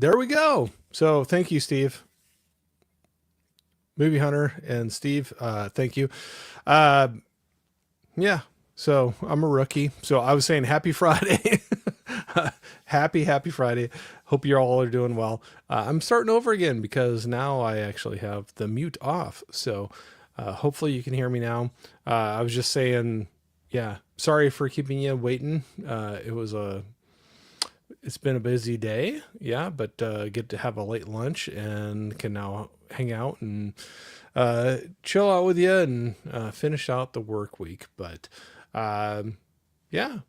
There we go. So thank you, Steve. Movie Hunter and Steve, thank you. Uh, yeah, so I'm a rookie. So I was saying happy Friday. Happy Friday. Hope you all are doing well. I'm starting over again because now I actually have the mute off. So hopefully you can hear me now. I was just saying, yeah, sorry for keeping you waiting. It's been a busy day, yeah, but get to have a late lunch and can now hang out and chill out with you and finish out the work week. But yeah,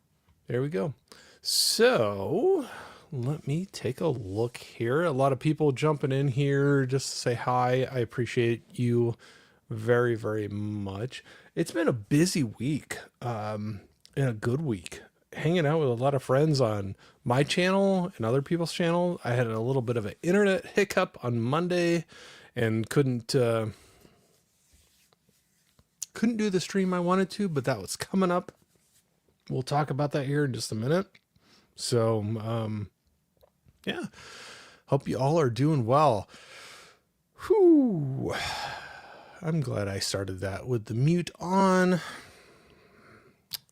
there we go. So let me take a look here. A lot of people jumping in here just to say hi. I appreciate you very, very much. It's been a busy week, and a good week. Hanging out with a lot of friends on my channel and other people's channel. I had a little bit of an internet hiccup on Monday and couldn't do the stream I wanted to, but that was coming up. We'll talk about that here in just a minute. So, yeah, hope you all are doing well. Whew. I'm glad I started that with the mute on.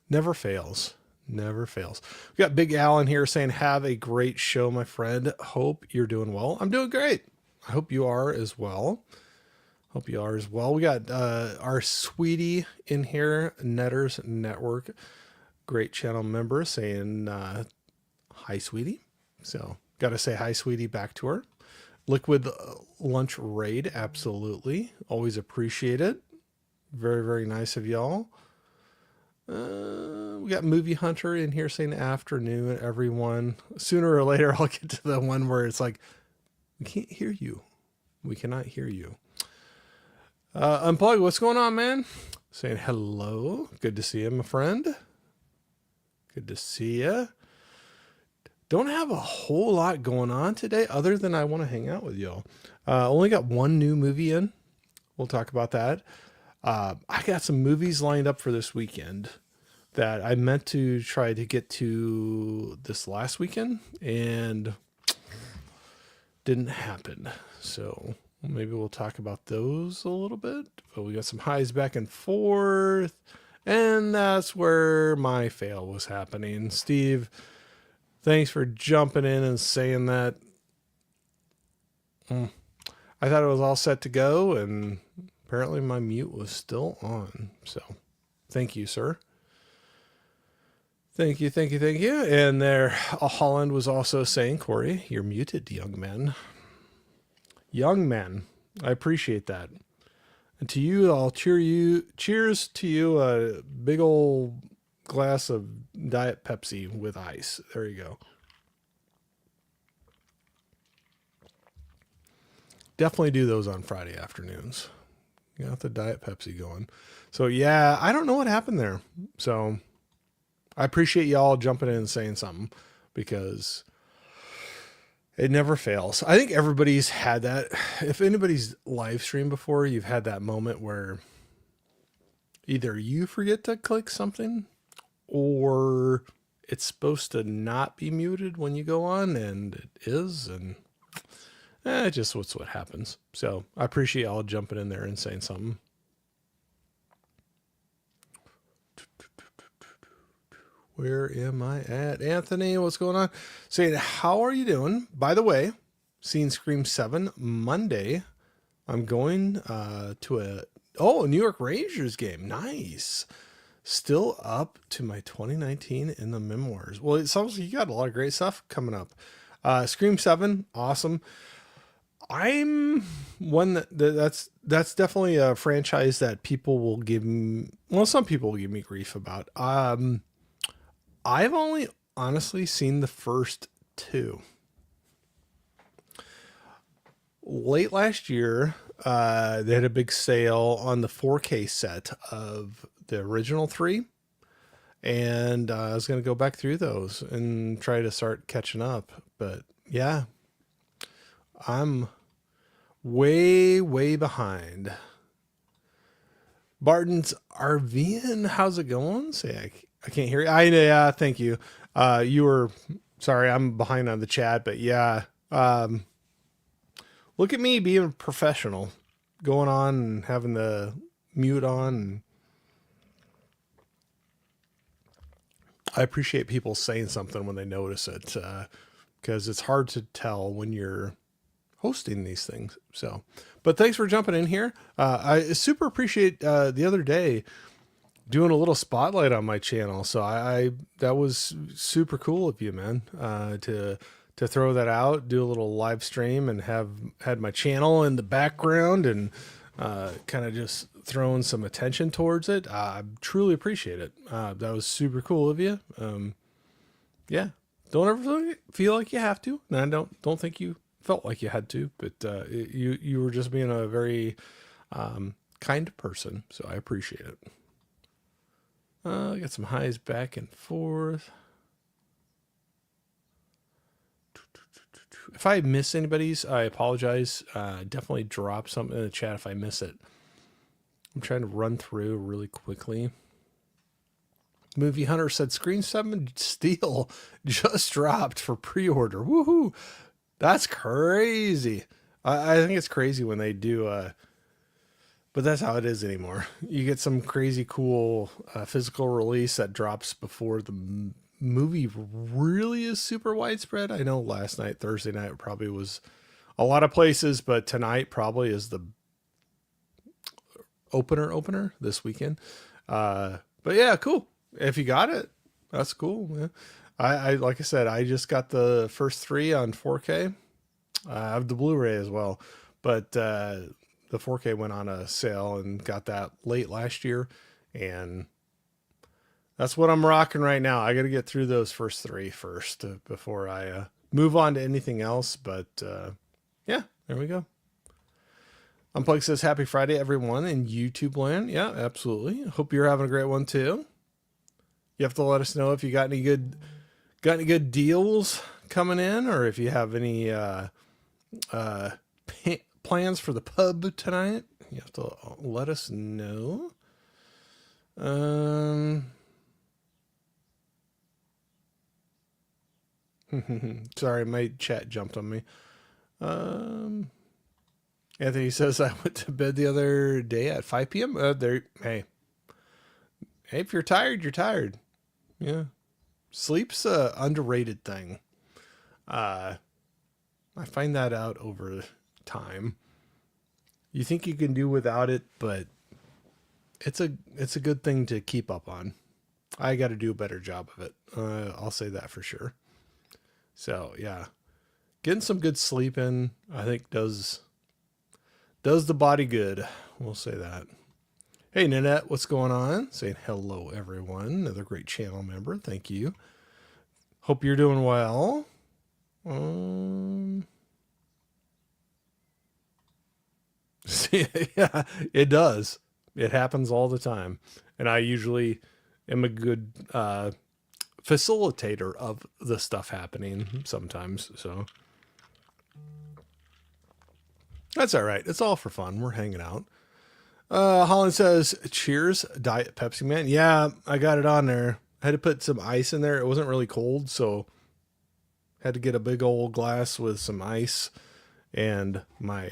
Never fails. Never fails. We got Big Al in here saying, have a great show, my friend. Hope you're doing well. I'm doing great. I hope you are as well. Hope you are as well. We got our sweetie in here, Netters Network, great channel member, saying hi, sweetie. So got to say hi, sweetie, back to her. Liquid Lunch Raid, absolutely. Always appreciate it. Very, very nice of y'all. We got Movie Hunter in here saying afternoon, everyone. Sooner or later, I'll get to the one where it's like, we can't hear you. We cannot hear you. Unplug, what's going on, man? Saying hello. Good to see you, my friend. Good to see you. Don't have a whole lot going on today other than I want to hang out with y'all. Only got one new movie in. We'll talk about that. I got some movies lined up for this weekend that I meant to try to get to this last weekend and didn't happen. So maybe we'll talk about those a little bit. But we got some highs back and forth. And that's where my fail was happening. Steve, thanks for jumping in and saying that. I thought it was all set to go, and apparently my mute was still on. So thank you, sir. Thank you. And there, Holland was also saying, Corey, you're muted, young man. Young man, I appreciate that. And to you, I'll cheers to you, a big old glass of Diet Pepsi with ice. There you go. Definitely do those on Friday afternoons. Got the Diet Pepsi going. So yeah, I don't know what happened there. So I appreciate y'all jumping in and saying something because it never fails. I think everybody's had that. If anybody's live streamed before, you've had that moment where either you forget to click something or it's supposed to not be muted when you go on and it is, and just what's what happens. So I appreciate y'all jumping in there and saying something. Where am I at? Anthony, what's going on? Saying, how are you doing? By the way, seeing Scream 7 Monday. I'm going to a New York Rangers game. Nice. Still up to my 2019 in the memoirs. Well, it sounds like you got a lot of great stuff coming up. Scream 7, awesome. I'm one that's definitely a franchise that people will give me. Well, some people will give me grief about. I've only honestly seen the first two. Late last year, they had a big sale on the 4K set of the original three. And I was going to go back through those and try to start catching up. But yeah, I'm way, way behind. Barton's RVing, how's it going? Say, I can't hear you. Yeah, thank you. You were, sorry, I'm behind on the chat, but yeah, Look at me being a professional, going on and having the mute on. And I appreciate people saying something when they notice it, because it's hard to tell when you're hosting these things. So, but thanks for jumping in here. I super appreciate the other day doing a little spotlight on my channel. So I that was super cool of you, man, to throw that out, do a little live stream, and had my channel in the background and kind of just throwing some attention towards it. I truly appreciate it. That was super cool of you. Yeah, don't ever feel like you have to. And I don't think you felt like you had to, but you were just being a very kind person. So I appreciate it. I got some highs back and forth. If I miss anybody's, I apologize. Definitely drop something in the chat if I miss it. I'm trying to run through really quickly. Movie Hunter said Screen 7 Steel just dropped for pre-order. Woohoo! That's crazy. I think it's crazy when they do... but that's how it is anymore. You get some crazy cool physical release that drops before the movie really is super widespread. I know last night, Thursday night, probably was a lot of places, but tonight probably is the opener this weekend. But yeah, cool. If you got it, that's cool. Man. I like I said, I just got the first 3 on 4K. I have the Blu-ray as well, but the 4K went on a sale and got that late last year, and that's what I'm rocking right now. I got to get through those first 3 first before I move on to anything else. But yeah, there we go. Unplugged says happy Friday, everyone in YouTube land. Yeah, absolutely. Hope you're having a great one too. You have to let us know if you got any good deals coming in, or if you have any plans for the pub tonight. You have to let us know. Sorry, my chat jumped on me. Anthony says I went to bed the other day at 5 p.m. Hey, if you're tired, you're tired. Yeah, sleep's a underrated thing. I find that out over time. You think you can do without it, but it's a good thing to keep up on. I got to do a better job of it. I'll say that for sure. So yeah, getting some good sleep in, I think does the body good. We'll say that. Hey, Nanette, what's going on? Saying hello, everyone. Another great channel member. Thank you. Hope you're doing well. Yeah, it does. It happens all the time. And I usually am a good facilitator of the stuff happening sometimes. So that's all right. It's all for fun. We're hanging out. Holland says, cheers, Diet Pepsi Man. Yeah, I got it on there. I had to put some ice in there. It wasn't really cold, so had to get a big old glass with some ice and my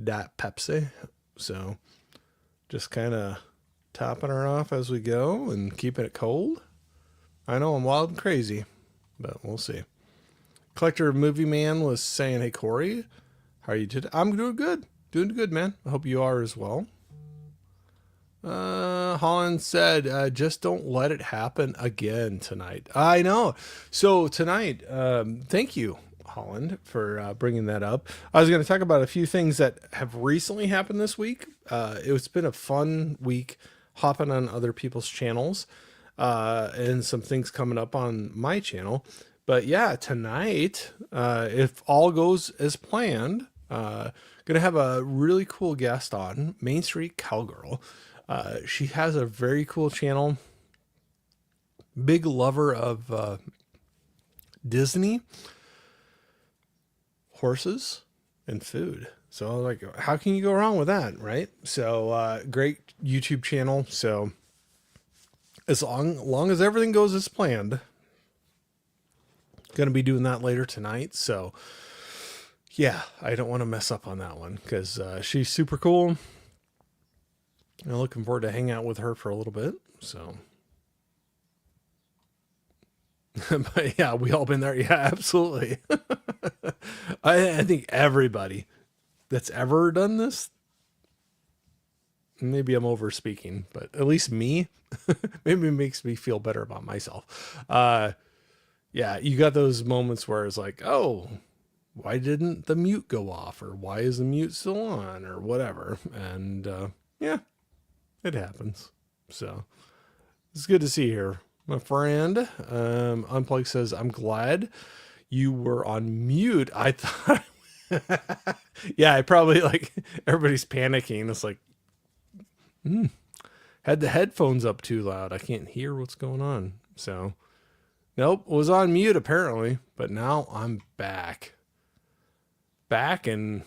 Diet Pepsi. So just kind of topping her off as we go and keeping it cold. I know I'm wild and crazy, but we'll see. Collector Movie Man was saying, hey, Corey, how are you today? I'm doing good. Doing good, man. I hope you are as well. Holland said, just don't let it happen again tonight. I know. So tonight, thank you, Holland, for bringing that up. I was going to talk about a few things that have recently happened this week. It's been a fun week hopping on other people's channels, and some things coming up on my channel. But yeah, tonight, if all goes as planned, gonna have a really cool guest on, Main Street Cowgirl. She has a very cool channel. Big lover of Disney, horses, and food. So like, how can you go wrong with that, right? So great YouTube channel. So as long as everything goes as planned, gonna be doing that later tonight. So Yeah, I don't want to mess up on that one because she's super cool. I'm looking forward to hang out with her for a little bit. So, but yeah, we all been there. Yeah, absolutely. I think everybody that's ever done this, maybe I'm over speaking, but at least me, maybe it makes me feel better about myself. Yeah, you got those moments where it's like, oh, why didn't the mute go off? Or why is the mute still on? Or whatever. And yeah, it happens. So it's good to see you here, my friend. Unplug says, I'm glad you were on mute. I thought, yeah, I probably like everybody's panicking. It's like, had the headphones up too loud. I can't hear what's going on. So, nope, was on mute apparently, but now I'm back. Back and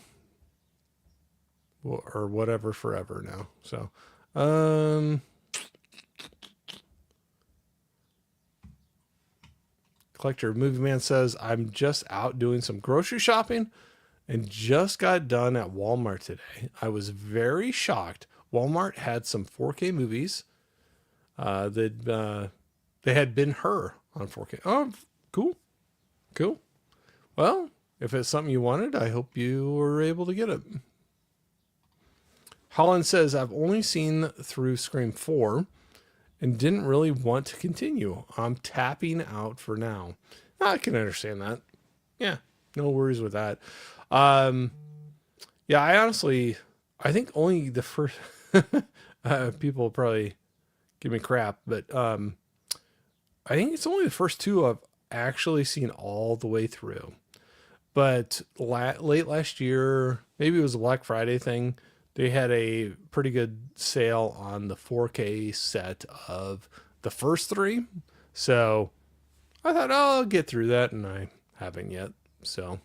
or whatever forever now. So, Collector Movie Man says, I'm just out doing some grocery shopping and just got done at Walmart today. I was very shocked. Walmart had some 4K movies. They had been Her on 4K. Oh, cool. Cool. Well, if it's something you wanted, I hope you were able to get it. Holland says, I've only seen through Scream 4 and didn't really want to continue. I'm tapping out for now. I can understand that. Yeah, no worries with that. Yeah, I think only the first, people will probably give me crap, but I think it's only the first two I've actually seen all the way through. But late last year, maybe it was a Black Friday thing, they had a pretty good sale on the 4K set of the first three. So I thought, oh, I'll get through that, and I haven't yet. So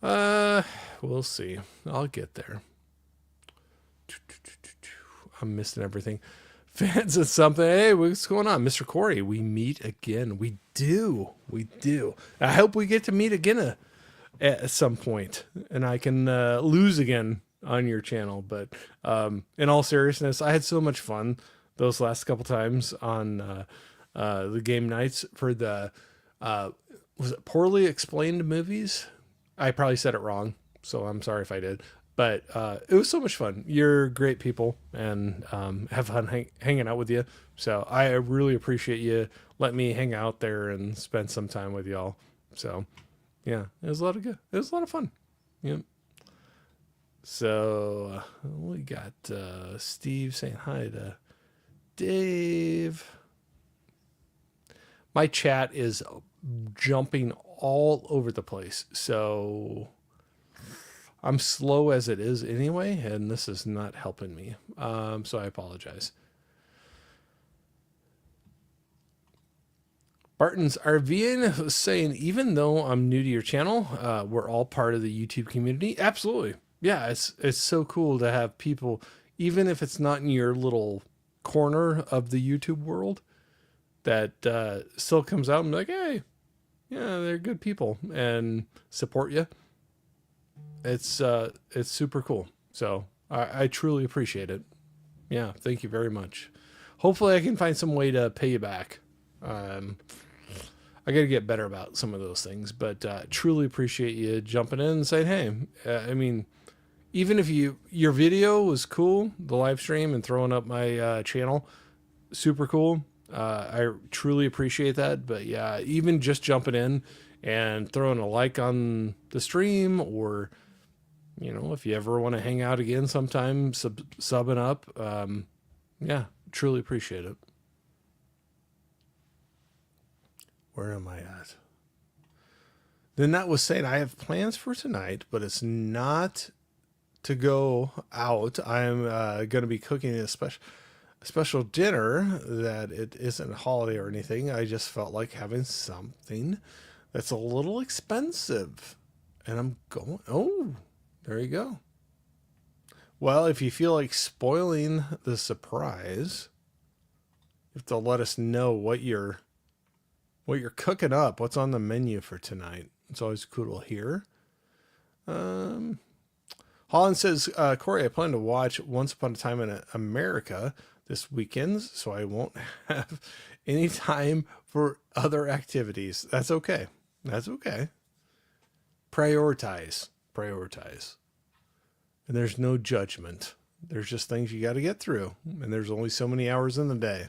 we'll see. I'll get there. I'm missing everything. Fans of something. Hey, what's going on, Mr. Corey? We meet again. We do. We do. I hope we get to meet again at some point, and I can lose again on your channel. But in all seriousness, I had so much fun those last couple times on the game nights for the was it Poorly Explained Movies? I probably said it wrong, so I'm sorry if I did. But it was so much fun. You're great people, and have fun hanging out with you. So I really appreciate you letting me hang out there and spend some time with y'all. So yeah, it was a lot of good. It was a lot of fun. Yep. So we got Steve saying hi to Dave. My chat is jumping all over the place, so I'm slow as it is anyway, and this is not helping me. So I apologize. Barton's RVN was saying, even though I'm new to your channel, we're all part of the YouTube community. Absolutely. Yeah, it's so cool to have people, even if it's not in your little corner of the YouTube world, that still comes out and be like, hey, yeah, they're good people and support you. It's super cool. So I truly appreciate it. Yeah, thank you very much. Hopefully I can find some way to pay you back. I got to get better about some of those things, but truly appreciate you jumping in and saying, hey, I mean, even if your video was cool, the live stream and throwing up my channel, super cool. I truly appreciate that. But yeah, even just jumping in and throwing a like on the stream, or, you know, if you ever want to hang out again sometime, subbing up, yeah, truly appreciate it. Where am I at? Then that was saying, I have plans for tonight, but it's not to go out. I'm going to be cooking a special dinner that it isn't a holiday or anything. I just felt like having something that's a little expensive. And I'm going, oh, there you go. Well, if you feel like spoiling the surprise, you have to let us know what you're what you're cooking up. What's on the menu for tonight? It's always cool to hear. Holland says, Corey, I plan to watch Once Upon a Time in America this weekend, so I won't have any time for other activities. That's okay. That's okay. Prioritize. Prioritize. And there's no judgment. There's just things you got to get through. And there's only so many hours in the day.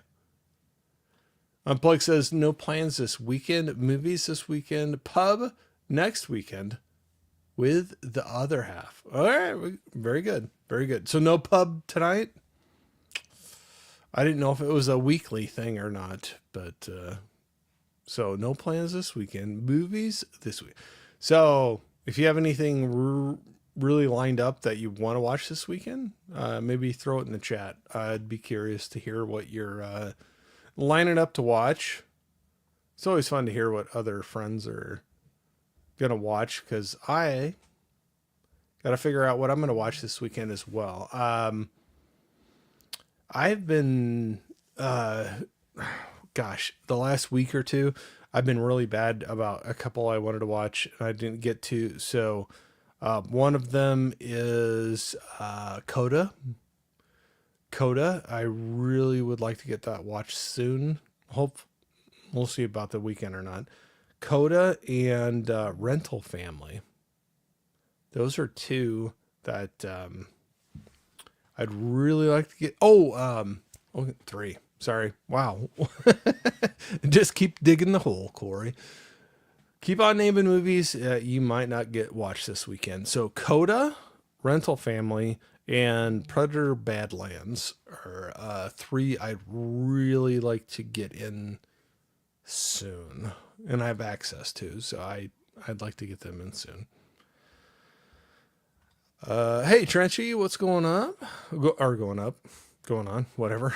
Unplug says, no plans this weekend. Movies this weekend. Pub next weekend with the other half. All right. Very good. Very good. So no pub tonight? I didn't know if it was a weekly thing or not. But so no plans this weekend. Movies this week. So if you have anything really lined up that you want to watch this weekend, maybe throw it in the chat. I'd be curious to hear what you're lining up to watch. It's always fun to hear what other friends are gonna watch, because I gotta figure out what I'm gonna watch this weekend as well. I've been the last week or two I've been really bad about a couple I wanted to watch and I didn't get to. So one of them is Coda. I really would like to get that watched soon. Hope we'll see about the weekend or not. Coda and Rental Family. Those are two that I'd really like to get. Three. Sorry. Wow. Just keep digging the hole, Corey. Keep on naming movies you might not get watched this weekend. So Coda, Rental Family, and Predator Badlands are three I'd really like to get in soon. And I have access to, so I'd like to get them in soon. Hey, Trenchy, what's going up? Going on, whatever.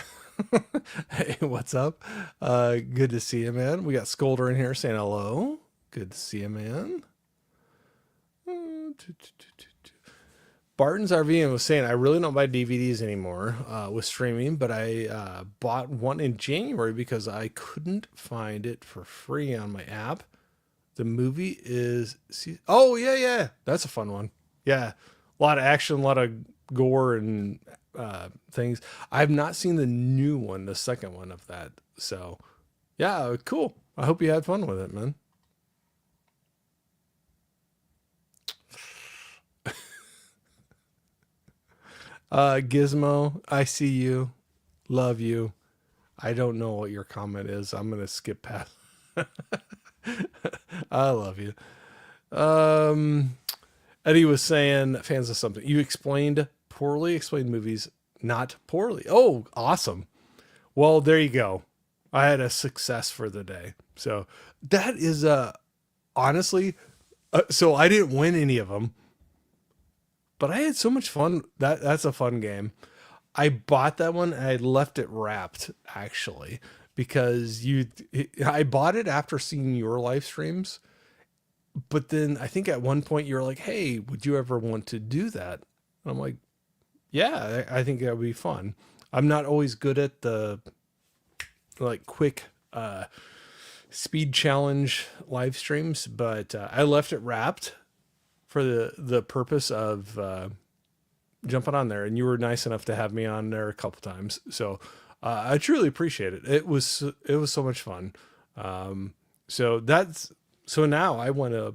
Hey, what's up? Good to see you, man. We got Scolder in here saying hello. Good to see you, man. Barton's RV was saying, I really don't buy DVDs anymore with streaming, but I bought one in January because I couldn't find it for free on my app. The movie is... Oh, yeah. That's a fun one. Yeah. A lot of action, a lot of gore and things. I've not seen the new one, the second one of that. So, yeah, cool. I hope you had fun with it, man. Gizmo, I see you. Love you. I don't know what your comment is. I'm going to skip past. I love you. Eddie was saying, fans of something. You explained movies not poorly. Oh, awesome. Well, there you go. I had a success for the day. So that is honestly, so I didn't win any of them, but I had so much fun. That's a fun game. I bought that one and I left it wrapped actually, because I bought it after seeing your live streams. But then I think at one point you're like, hey, would you ever want to do that? And I'm like, yeah, I think that would be fun. I'm not always good at the quick speed challenge live streams, but I left it wrapped for the purpose of jumping on there. And you were nice enough to have me on there a couple times. So I truly appreciate it. It was so much fun. So now I want to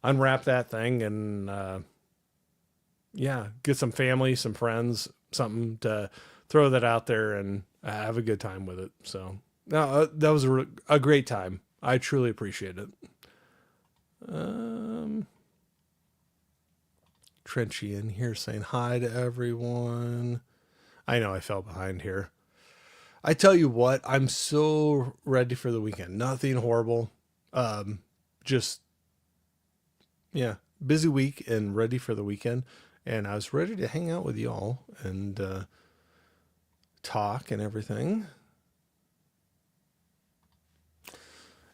unwrap that thing and, get some family, some friends, something to throw that out there and have a good time with it. So no, that was a great time. I truly appreciate it. Trenchy in here saying hi to everyone. I know I fell behind here. I tell you what, I'm so ready for the weekend. Nothing horrible. Just, busy week and ready for the weekend. And I was ready to hang out with y'all and talk and everything.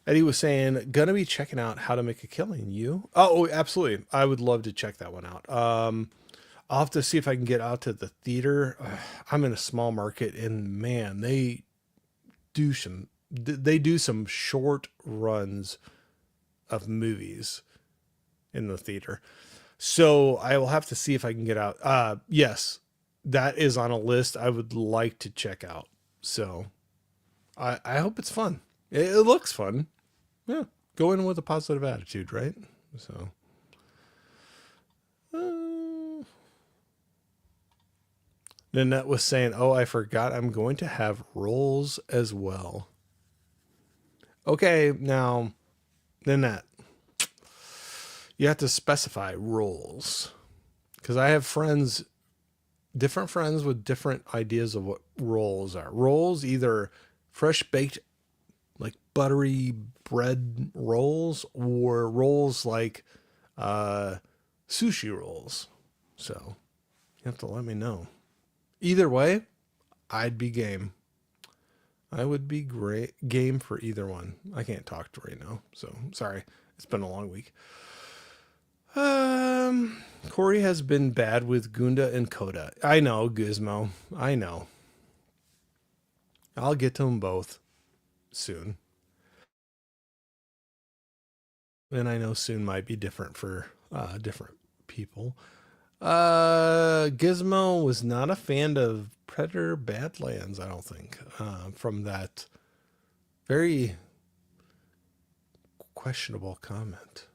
Eddie was saying, gonna be checking out How to Make a Killing. You? Oh, absolutely. I would love to check that one out. I'll have to see if I can get out to the theater. I'm in a small market and man, they do some they do some short runs of movies in the theater. So I will have to see if I can get out. Yes, that is on a list I would like to check out. So I hope it's fun. It looks fun. Yeah. Go in with a positive attitude, right? So. Nanette was saying, oh, I forgot I'm going to have rolls as well. Okay, now, Nanette, you have to specify rolls. Because I have friends, different friends with different ideas of what rolls are. Rolls, either fresh baked, like buttery bread rolls, or rolls like sushi rolls. So you have to let me know. Either way, I'd be game. I would be great game for either one. I can't talk to right now, so sorry. It's been a long week. Corey has been bad with Gunda and Coda. I know, Gizmo. I know. I'll get to them both soon. And I know soon might be different for different people. Gizmo was not a fan of Predator Badlands, I don't think, from that very questionable comment.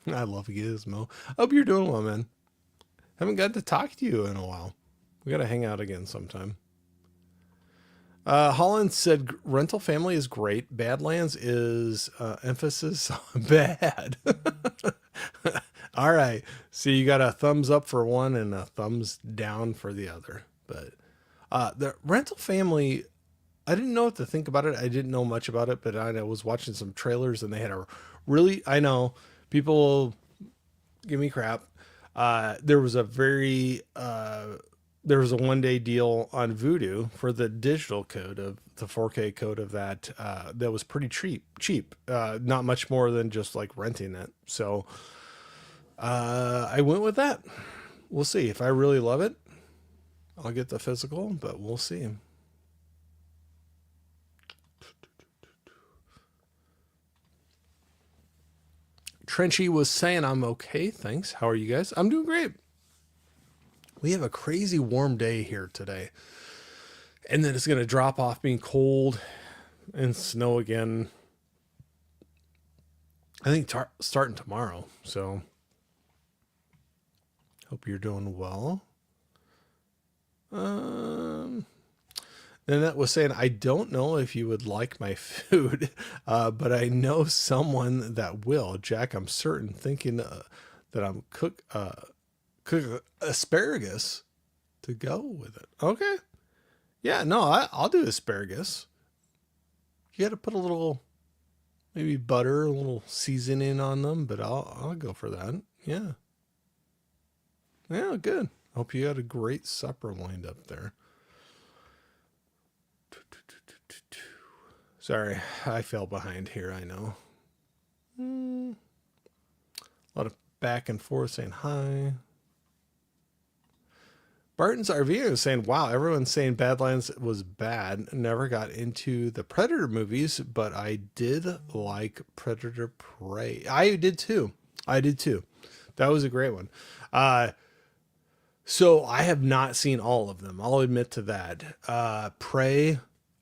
I love Gizmo. Hope you're doing well, man. Haven't got to talk to you in a while. We got to hang out again sometime. Holland said Rental Family is great. Badlands is emphasis on bad. All right. So you got a thumbs up for one and a thumbs down for the other. But the Rental Family, I didn't know what to think about it. I didn't know much about it, but I was watching some trailers and they had a really, I know people will give me crap. There was a there was a 1-day deal on Vudu for the digital code of the 4K code of that. That was pretty cheap. Not much more than just like renting it. So, I went with that. We'll see if I really love it. I'll get the physical, but we'll see. Trenchy was saying, I'm okay. Thanks. How are you guys? I'm doing great. We have a crazy warm day here today. And then it's going to drop off being cold and snow again. I think starting tomorrow. So hope you're doing well. Nanette was saying, I don't know if you would like my food, but I know someone that will. Jack, I'm certain, thinking that I'm cook asparagus to go with it. Okay. Yeah, no, I'll do asparagus. You got to put a little, maybe butter, a little seasoning on them, but I'll go for that. Yeah. Yeah, good. Hope you had a great supper lined up there. Sorry, I fell behind here, I know. A lot of back and forth saying hi. Barton's RV is saying, wow, everyone's saying Badlands was bad. Never got into the Predator movies, but I did like Predator Prey. I did too. That was a great one. So I have not seen all of them. I'll admit to that. Prey,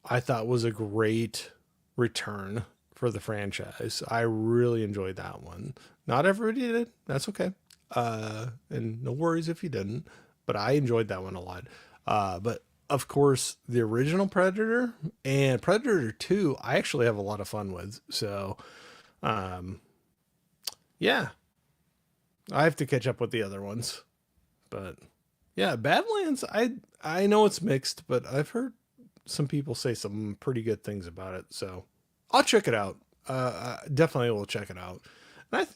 I thought was a great return for the franchise. I really enjoyed that one. Not everybody did. That's okay. And no worries if you didn't, but I enjoyed that one a lot. But of course, the original Predator and Predator 2, I actually have a lot of fun with. So, yeah, I have to catch up with the other ones, but yeah, Badlands, I know it's mixed, but I've heard some people say some pretty good things about it, so I'll check it out. I definitely will check it out. And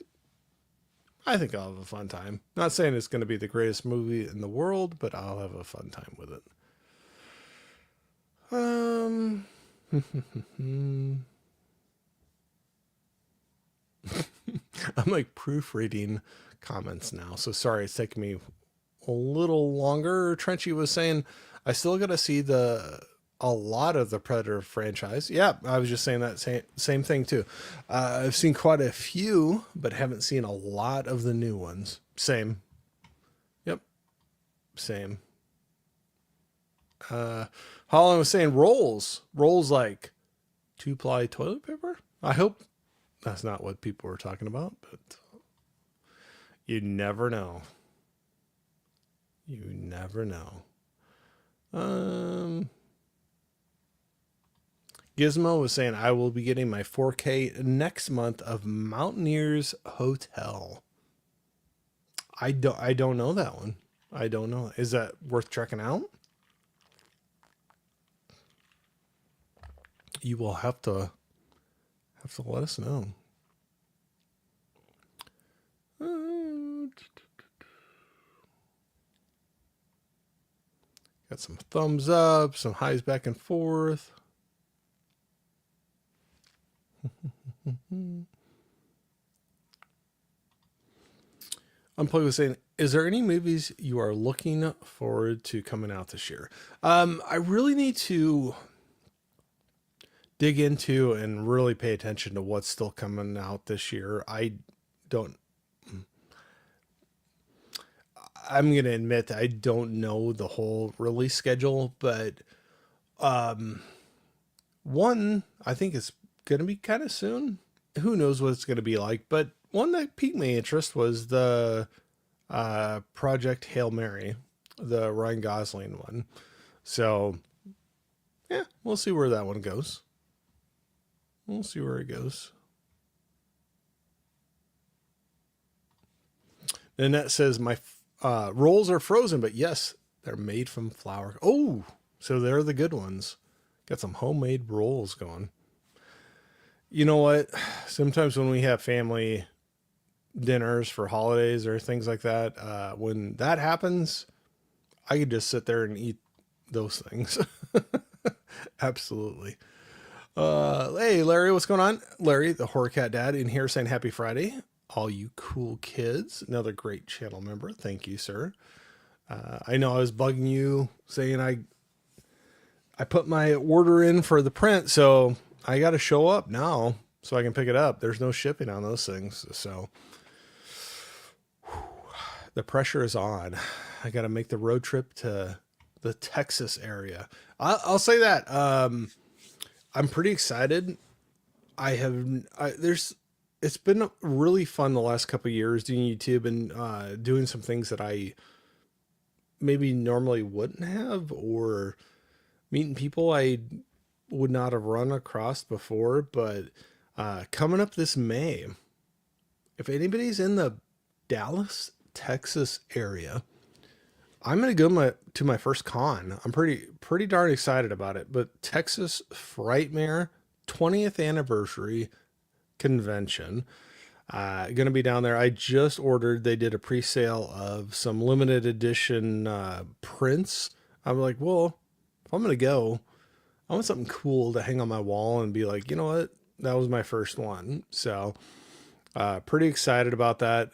I think I'll have a fun time. Not saying it's going to be the greatest movie in the world, but I'll have a fun time with it. I'm like proofreading comments now, so sorry it's taking me a little longer. Trenchy was saying, I still got to see the a lot of the Predator franchise. Yeah, I was just saying that same thing too. I've seen quite a few, but haven't seen a lot of the new ones. Same. Yep, same. Holland was saying rolls like 2-ply toilet paper. I hope that's not what people were talking about, but you never know. You never know. Gizmo was saying I will be getting my 4K next month of Mountaineers Hotel. I don't know that one. I don't know. Is that worth checking out? You will have to let us know. Got some thumbs up, some highs back and forth. Unplugged was saying, is there any movies you are looking forward to coming out this year? I really need to dig into and really pay attention to what's still coming out this year. I'm going to admit that I don't know the whole release schedule, but one I think is going to be kind of soon. Who knows what it's going to be like, but one that piqued my interest was the Project Hail Mary, the Ryan Gosling one. So, yeah, we'll see where that one goes. We'll see where it goes. Annette says, my rolls are frozen, but yes, they're made from flour. Oh, so they're the good ones. Got some homemade rolls going. You know what? Sometimes when we have family dinners for holidays or things like that, when that happens, I could just sit there and eat those things. Absolutely. Hey, Larry, what's going on? Larry, the Horror Cat Dad, in here saying happy Friday. All you cool kids. Another great channel member. Thank you, sir. I know I was bugging you saying I put my order in for the print, so I got to show up now so I can pick it up. There's no shipping on those things. So the pressure is on. I got to make the road trip to the Texas area. I'll say that. I'm pretty excited. It's been really fun the last couple of years doing YouTube and doing some things that I maybe normally wouldn't have, or meeting people I would not have run across before. But coming up this May, if anybody's in the Dallas, Texas area, I'm going to go to my first con. I'm pretty darn excited about it. But Texas Frightmare 20th anniversary convention. Going to be down there. I just ordered. They did a pre-sale of some limited edition prints. I'm like, well, if I'm going to go, I want something cool to hang on my wall and be like, you know what? That was my first one. So pretty excited about that.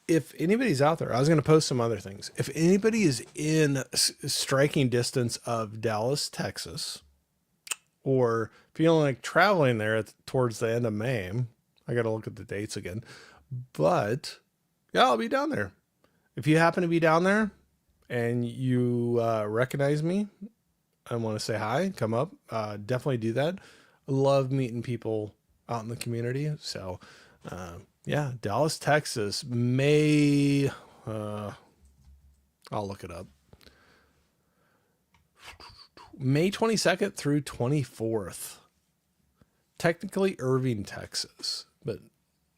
If anybody's out there, I was going to post some other things. If anybody is in striking distance of Dallas, Texas, or feeling like traveling there towards the end of May, I got to look at the dates again. But yeah, I'll be down there. If you happen to be down there and you recognize me and want to say hi, come up, definitely do that. I love meeting people out in the community. So, yeah, Dallas, Texas, May, I'll look it up. May 22nd through 24th. Technically Irving, Texas, but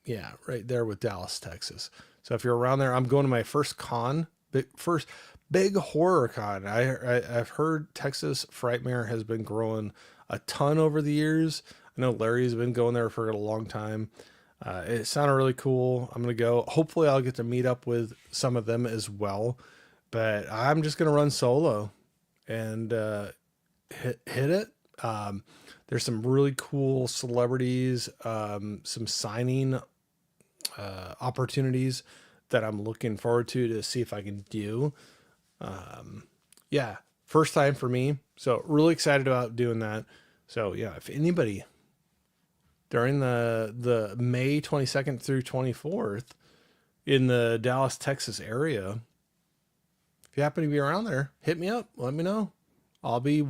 yeah, right there with Dallas, Texas. So if you're around there, I'm going to my first con, first big horror con. I've heard Texas Frightmare has been growing a ton over the years. I know Larry's been going there for a long time. It sounded really cool. I'm going to go. Hopefully I'll get to meet up with some of them as well, but I'm just going to run solo and hit it. There's some really cool celebrities, some signing opportunities that I'm looking forward to see if I can do. Yeah, First time for me. So really excited about doing that. So yeah, if anybody during the May 22nd through 24th in the Dallas, Texas area, if you happen to be around there, hit me up. Let me know. I'll be,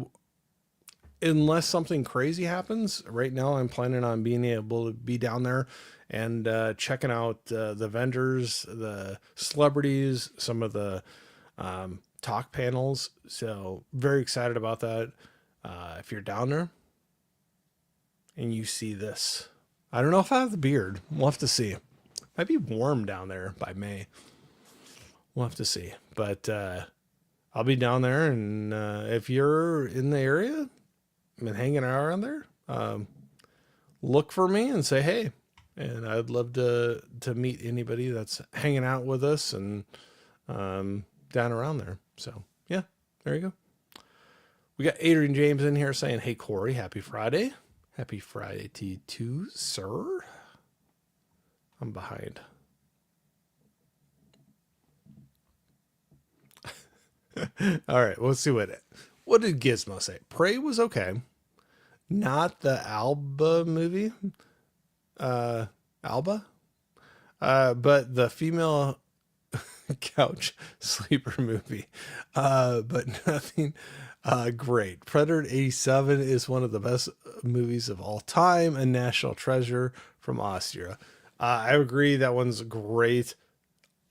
unless something crazy happens. Right now, I'm planning on being able to be down there and checking out the vendors, the celebrities, some of the talk panels. So very excited about that. If you're down there and you see this, I don't know if I have the beard. We'll have to see. Might be warm down there by May. We'll have to see. But I'll be down there, and if you're in the area and hanging around there, look for me and say hey. And I'd love to meet anybody that's hanging out with us and down around there. So yeah, there you go. We got Adrian James in here saying, hey Corey, happy Friday. Happy Friday to you too, sir. I'm behind. All right, let's see what did Gizmo say. Prey was okay. Not the Alba movie. Alba? But the female couch sleeper movie. But nothing great. Predator 87 is one of the best movies of all time, a national treasure from Austria. I agree, that one's great.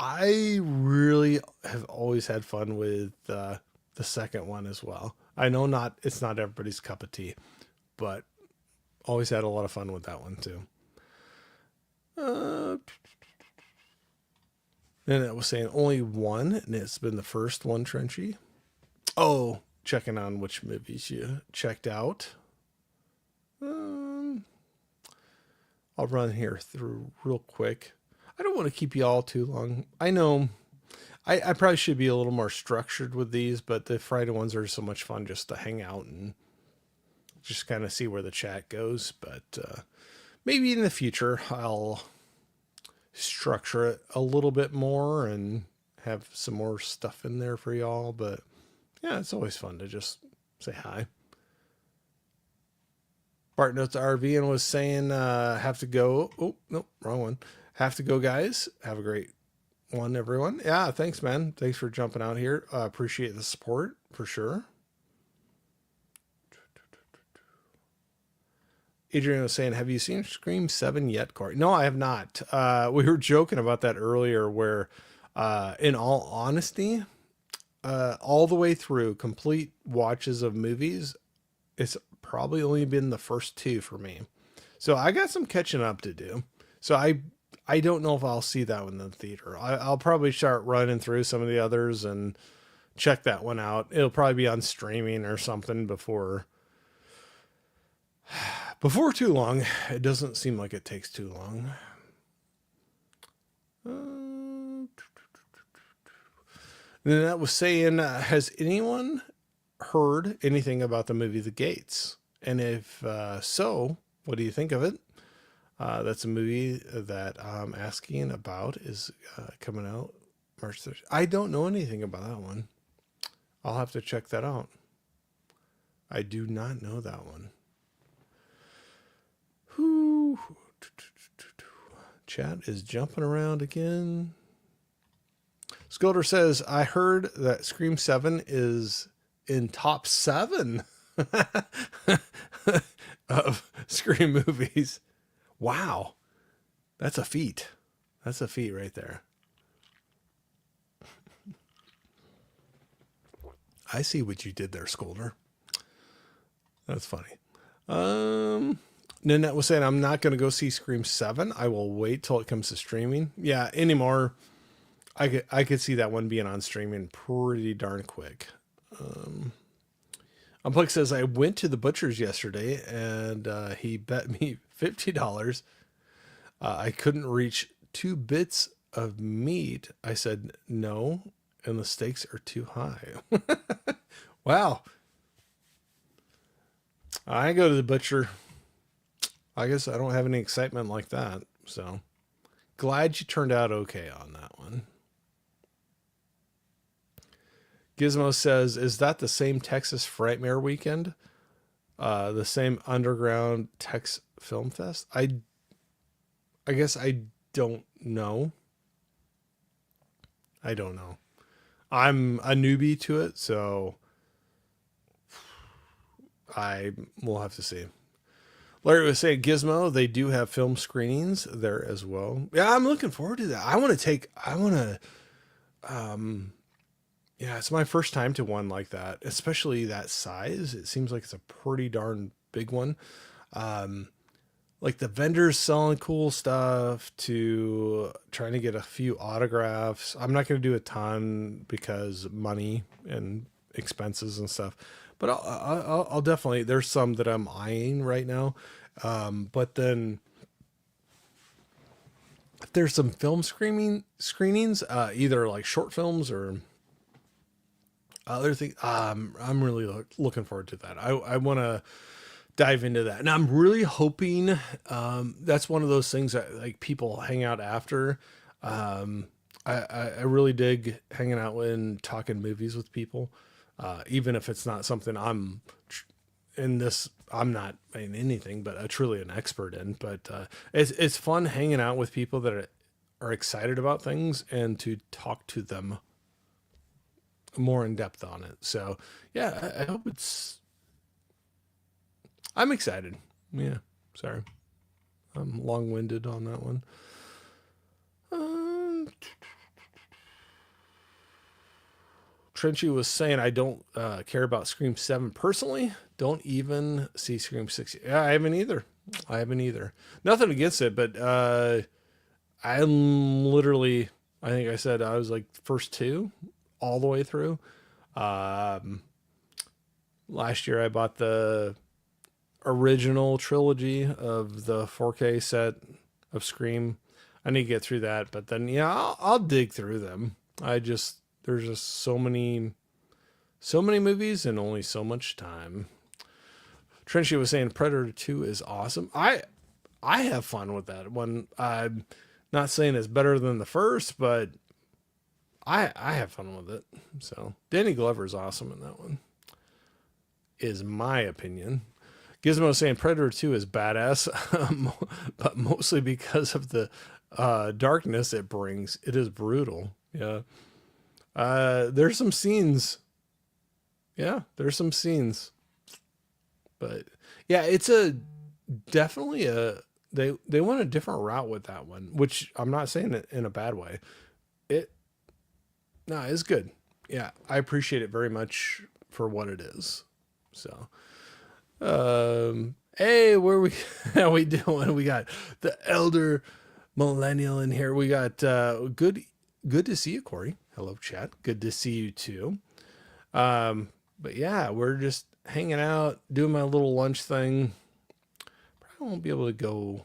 I really have always had fun with the second one as well. I know it's not everybody's cup of tea, but always had a lot of fun with that one too. Then it was saying only one, and it's been the first one, Trenchy. Oh, checking on which movies you checked out. I'll run here through real quick. I don't want to keep you all too long. I know I probably should be a little more structured with these, but the Friday ones are so much fun just to hang out and just kind of see where the chat goes. But maybe in the future, I'll structure it a little bit more and have some more stuff in there for y'all. But yeah, it's always fun to just say hi. Bart Notes RV and was saying, have to go. Oh, nope, wrong one. Have to go, guys. Have a great one, everyone. Yeah, thanks, man. Thanks for jumping out here. Appreciate the support for sure. Adrian was saying, have you seen Scream 7 yet, Corey? No, I have not. We were joking about that earlier where, in all honesty, all the way through complete watches of movies, it's probably only been the first two for me. So I got some catching up to do. So I don't know if I'll see that one in the theater. I'll probably start running through some of the others and check that one out. It'll probably be on streaming or something before too long. It doesn't seem like it takes too long. Then that was saying, has anyone heard anything about the movie The Gates? And if so, what do you think of it? That's a movie that I'm asking about, is coming out March 3rd. I don't know anything about that one. I'll have to check that out. I do not know that one. Whew. Chat is jumping around again. Skolder says, I heard that Scream 7 is in top 7 of Scream movies. Wow. That's a feat. That's a feat right there. I see what you did there, Skolder. That's funny. Nanette was saying, I'm not going to go see Scream 7. I will wait till it comes to streaming. Yeah, anymore. I could see that one being on streaming pretty darn quick. Unplugged says, I went to the butcher's yesterday and he bet me $50. I couldn't reach 2 bits of meat. I said no, and the stakes are too high. Wow. I go to the butcher. I guess I don't have any excitement like that. So glad you turned out okay on that one. Gizmo says, is that the same Texas Frightmare weekend? The same underground Tex Film Fest? I guess I don't know. I don't know. I'm a newbie to it, so I will have to see. Larry was saying Gizmo, they do have film screenings there as well. Yeah, I'm looking forward to that. Yeah, it's my first time to one like that, especially that size. It seems like it's a pretty darn big one. Like the vendors selling cool stuff to trying to get a few autographs. I'm not going to do a ton because money and expenses and stuff, but I'll definitely, there's some that I'm eyeing right now. But then if there's some film screenings, either like short films or other things, I'm really looking forward to that. I want to dive into that. And I'm really hoping that's one of those things that like people hang out after. I really dig hanging out and talking movies with people, even if it's not something I'm not in anything but truly an expert in. But it's fun hanging out with people that are excited about things and to talk to them more in depth on it. So yeah, I hope I'm excited. Yeah. Sorry. I'm long-winded on that one. Trenchy was saying, I don't care about Scream 7 personally. Don't even see Scream 6. Yeah, I haven't either. Nothing against it, but I'm literally, I think I said I was like first two all the way through. Last year I bought the original trilogy of the 4K set of Scream. I need to get through that, but then yeah, I'll dig through them. There's just so many movies and only so much time. Trenchy was saying Predator 2 is awesome. I have fun with that one. I'm not saying it's better than the first, but I have fun with it. So Danny Glover's awesome in that one, is my opinion. Gizmo saying Predator 2 is badass, but mostly because of the darkness it brings. It is brutal. Yeah. There's some scenes. Yeah, there's some scenes. But yeah, it's definitely they went a different route with that one, which I'm not saying it in a bad way. It's good. Yeah, I appreciate it very much for what it is. So hey, how we doing? We got the elder millennial in here. We got good to see you, Corey. Hello, chat. Good to see you too. But yeah, we're just hanging out, doing my little lunch thing. Probably won't be able to go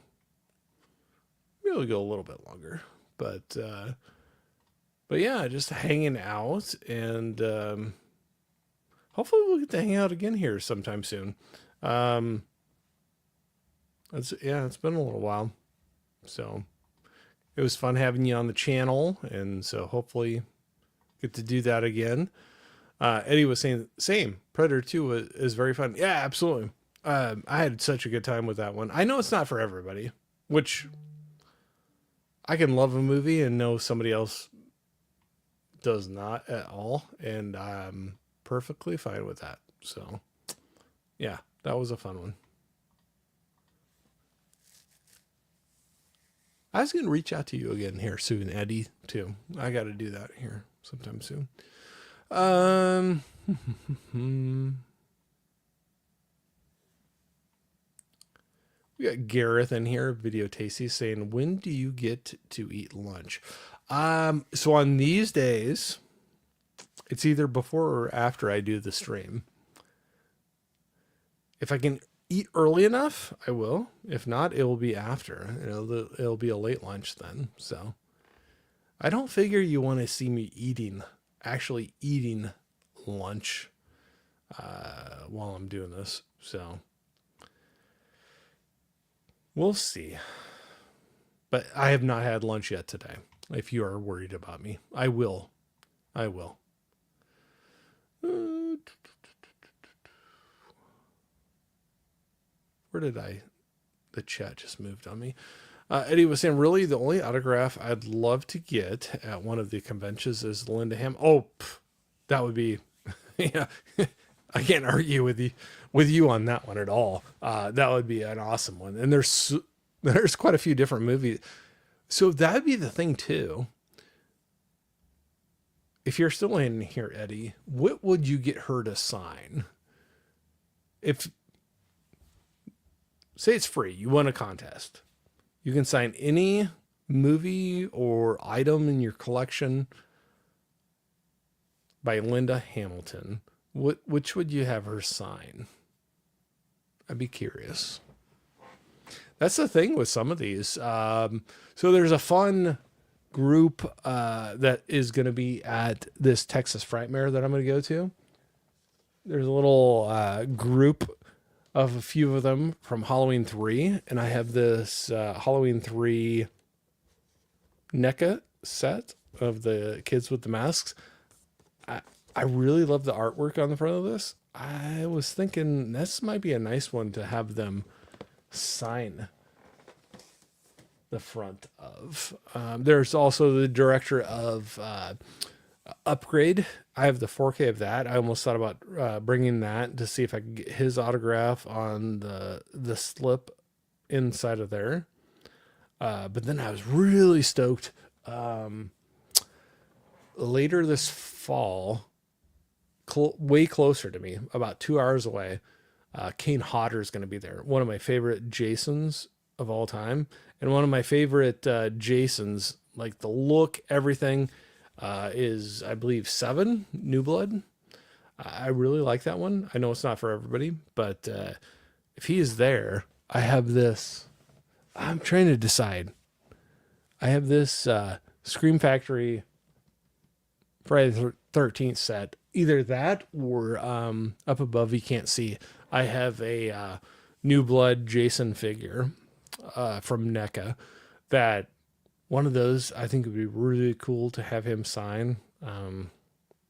a little bit longer, but yeah, just hanging out, and hopefully we'll get to hang out again here sometime soon. It's been a little while, so it was fun having you on the channel, and so hopefully get to do that again. Eddie was saying same. Predator 2 is very fun. Yeah, absolutely. I had such a good time with that one. I know it's not for everybody, which I can love a movie and know somebody else does not at all, and I'm perfectly fine with that. So yeah, that was a fun one. I was going to reach out to you again here soon, Eddie, too. I got to do that here sometime soon. We got Gareth in here, Video Tasty, saying, when do you get to eat lunch? So on these days, it's either before or after I do the stream. If I can eat early enough, I will. If not, it will be after. It'll be a late lunch then. So I don't figure you want to see me actually eating lunch while I'm doing this. So we'll see. But I have not had lunch yet today. If you are worried about me, I will. Where did the chat just moved on me. Eddie was saying, really, the only autograph I'd love to get at one of the conventions is Linda Ham. Oh, that would be, yeah. I can't argue with you on that one at all. That would be an awesome one. And there's quite a few different movies. So that'd be the thing too. If you're still in here, Eddie, what would you get her to sign? If, say it's free, you won a contest. You can sign any movie or item in your collection by Linda Hamilton. Which would you have her sign? I'd be curious. That's the thing with some of these. So there's a fun group that is going to be at this Texas Frightmare that I'm going to go to. There's a little group of a few of them from Halloween 3, and I have this Halloween 3 NECA set of the kids with the masks. I really love the artwork on the front of this. I was thinking this might be a nice one to have them sign the front of. There's also the director of Upgrade. I have the 4K of that. I almost thought about bringing that to see if I could get his autograph on the slip inside of there. But then I was really stoked. Later this fall, way closer to me, about 2 hours away, Kane Hodder is going to be there. One of my favorite Jasons of all time. And one of my favorite Jasons, like the look, everything, is, I believe, 7, New Blood. I really like that one. I know it's not for everybody, but if he is there, I have this. I'm trying to decide. I have this Scream Factory Friday the 13th set. Either that or up above, you can't see. I have a New Blood Jason figure from NECA that one of those I think would be really cool to have him sign.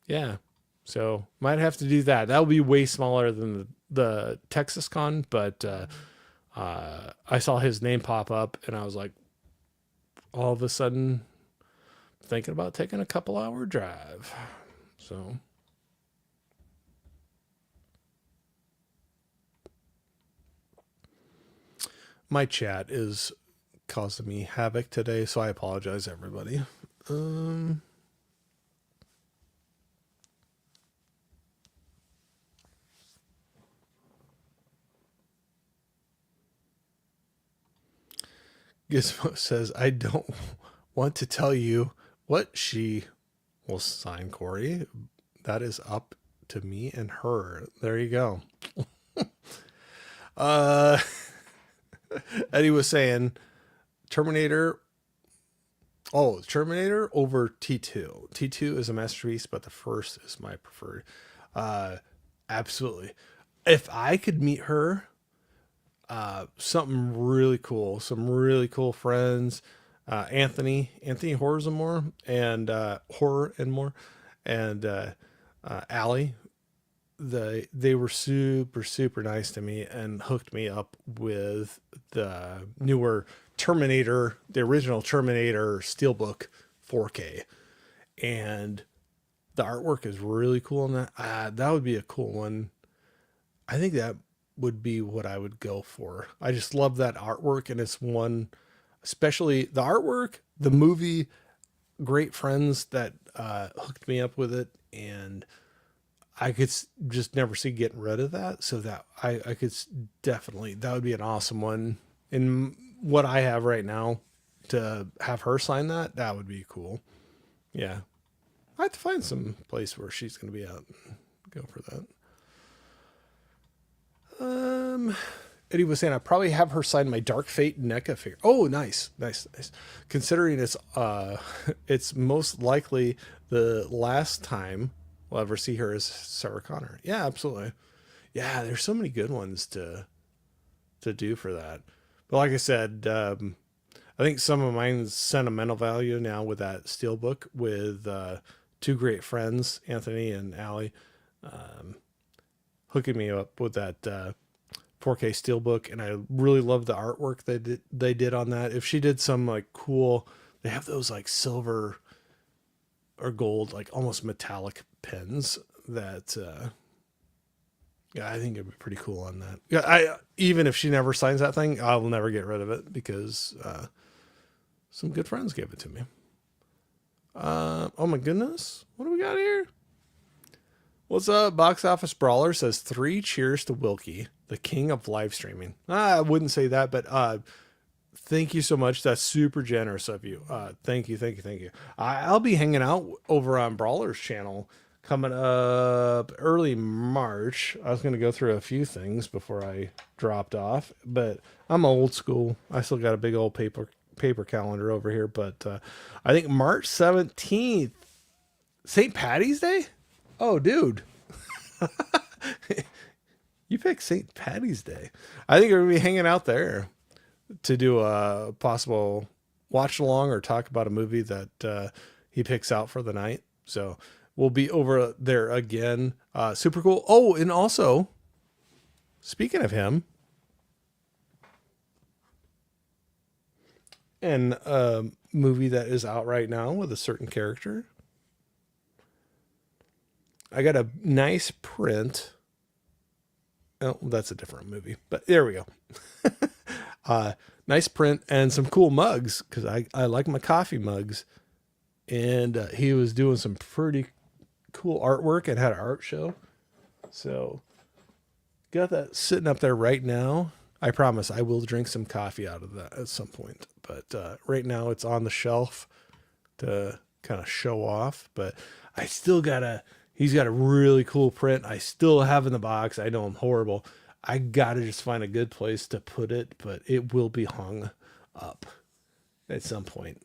Yeah, so might have to do that. That will be way smaller than the Texas Con, but I saw his name pop up and I was like, all of a sudden thinking about taking a couple hour drive. So my chat is causing me havoc today, so I apologize, everybody. Gizmo says, I don't want to tell you what she will sign, Corey. That is up to me and her. There you go. Eddie was saying Terminator. Oh, Terminator over T2. T2 is a masterpiece, but the first is my preferred. Absolutely. If I could meet her, something really cool, some really cool friends, Anthony Horror and Allie. They were super nice to me and hooked me up with the newer Terminator, the original Terminator Steelbook 4K, and the artwork is really cool in that. That would be a cool one. I think that would be what I would go for. I just love that artwork, and it's one, especially the artwork, the movie, great friends that hooked me up with it, and I could just never see getting rid of that. So that I could definitely, that would be an awesome one. In what I have right now, to have her sign that, that would be cool. Yeah. I have to find some place where she's going to be at. Go for that. Eddie was saying, I probably have her sign my Dark Fate NECA figure. Oh, nice. Considering it's most likely the last time we'll ever see her as Sarah Connor. Yeah, absolutely. Yeah, there's so many good ones to do for that. But like I said, I think some of mine's sentimental value now with that Steelbook with two great friends, Anthony and Allie. hooking me up with that 4K Steelbook, and I really love the artwork they did on that. If she did some like cool, they have those like silver or gold, like almost metallic pens that yeah, I think it'd be pretty cool on that. Yeah, I even if she never signs that thing, I'll never get rid of it because some good friends gave it to me. Oh my goodness, what do we got here? What's up? Box Office Brawler says 3 cheers to Wilkie, the king of live streaming. I wouldn't say that, but thank you so much. That's super generous of you. Thank you, thank you, thank you. I'll be hanging out over on Brawler's channel coming up early March. I was going to go through a few things before I dropped off, but I'm old school. I still got a big old paper calendar over here, but I think March 17th, St. Patty's Day? Oh, dude. You picked St. Patty's Day. I think we're going to be hanging out there to do a possible watch along or talk about a movie that he picks out for the night. So we'll be over there again. Super cool. Oh, and also, speaking of him, and a movie that is out right now with a certain character, I got a nice print. Oh, that's a different movie, but there we go. Nice print and some cool mugs because I like my coffee mugs. And he was doing some pretty cool artwork and had an art show. So got that sitting up there right now. I promise I will drink some coffee out of that at some point. But right now it's on the shelf to kind of show off. But I still he's got a really cool print. I still have in the box. I know I'm horrible. I got to just find a good place to put it, but it will be hung up at some point.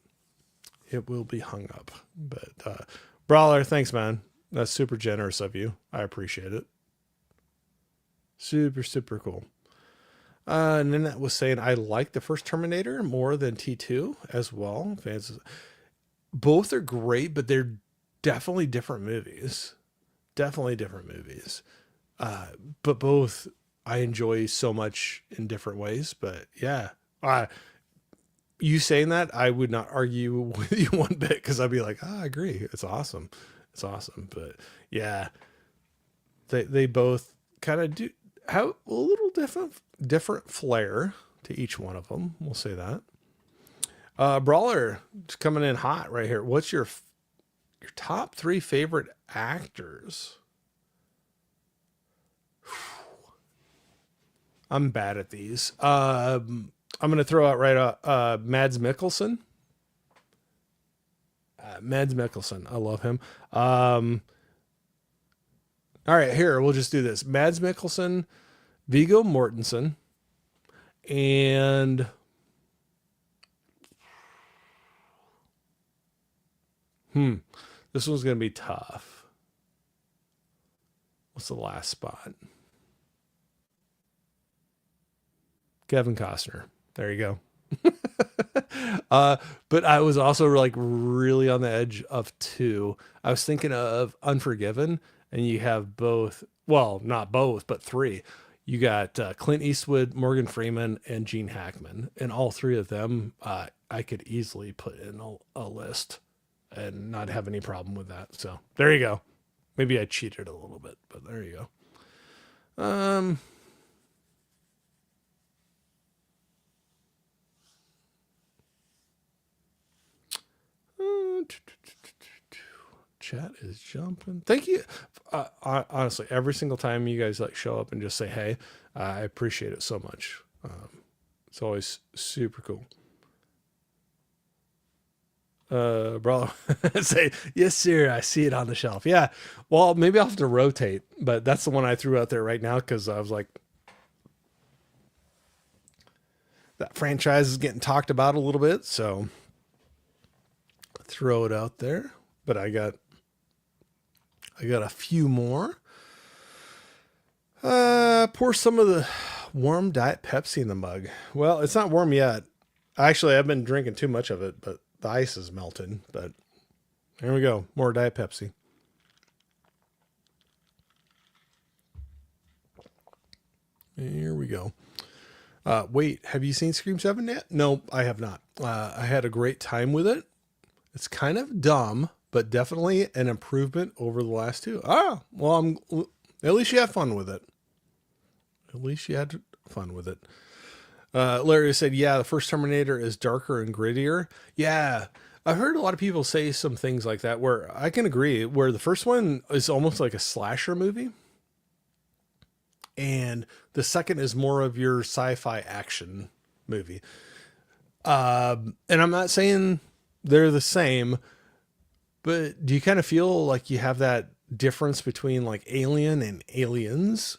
It will be hung up. But Brawler, thanks, man. That's super generous of you. I appreciate it. Super, super cool. And then that was saying I like the first Terminator more than T2 as well. Fans, both are great, but they're definitely different movies. Definitely different movies. But both I enjoy so much in different ways. But yeah, you saying that, I would not argue with you one bit because I'd be like, I agree. It's awesome. It's awesome. But yeah, they both kind of do have a little different flair to each one of them. We'll say that. Brawler just coming in hot right here. What's your top 3 favorite actors? I'm bad at these. I'm going to throw out right out Mads Mikkelsen. Mads Mikkelsen. I love him. All right, here, we'll just do this. Mads Mikkelsen, Viggo Mortensen, and this one's going to be tough. What's the last spot? Kevin Costner. There you go. But I was also like really on the edge of 2. I was thinking of Unforgiven, and you have both. Well, not both, but 3. You got Clint Eastwood, Morgan Freeman, and Gene Hackman, and all 3 of them I could easily put in a list and not have any problem with that. So there you go. Maybe I cheated a little bit, but there you go. Chat is jumping. Thank you. Honestly, every single time you guys like show up and just say, hey, I appreciate it so much. It's always super cool. Bro, say, yes, sir. I see it on the shelf. Yeah. Well, maybe I'll have to rotate, but that's the one I threw out there right now. Cause I was like, that franchise is getting talked about a little bit. So throw it out there, but I got a few more. Pour some of the warm Diet Pepsi in the mug. Well, it's not warm yet. Actually, I've been drinking too much of it, but the ice is melting. But here we go. More Diet Pepsi. Here we go. Wait, have you seen Scream 7 yet? No, I have not. I had a great time with it. It's kind of dumb, but definitely an improvement over the last two. Well, at least you had fun with it. At least you had fun with it. Larry said, yeah, the first Terminator is darker and grittier. Yeah, I've heard a lot of people say some things like that where I can agree, where the first one is almost like a slasher movie. And the second is more of your sci-fi action movie. And I'm not saying they're the same, but do you kind of feel like you have that difference between like Alien and Aliens?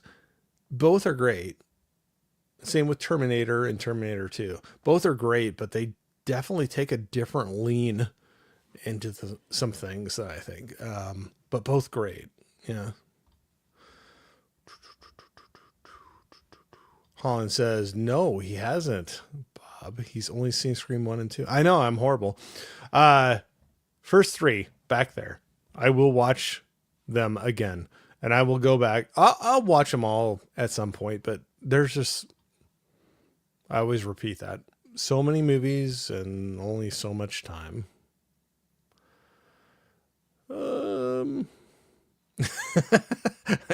Both are great. Same with Terminator and Terminator 2. Both are great, but they definitely take a different lean into some things that I think. But both great. Yeah. Holland says, no, he hasn't, Bob. He's only seen Scream 1 and 2. I know, I'm horrible. First three, back there. I will watch them again. And I will go back. I'll watch them all at some point, but there's just... I always repeat that. So many movies and only so much time.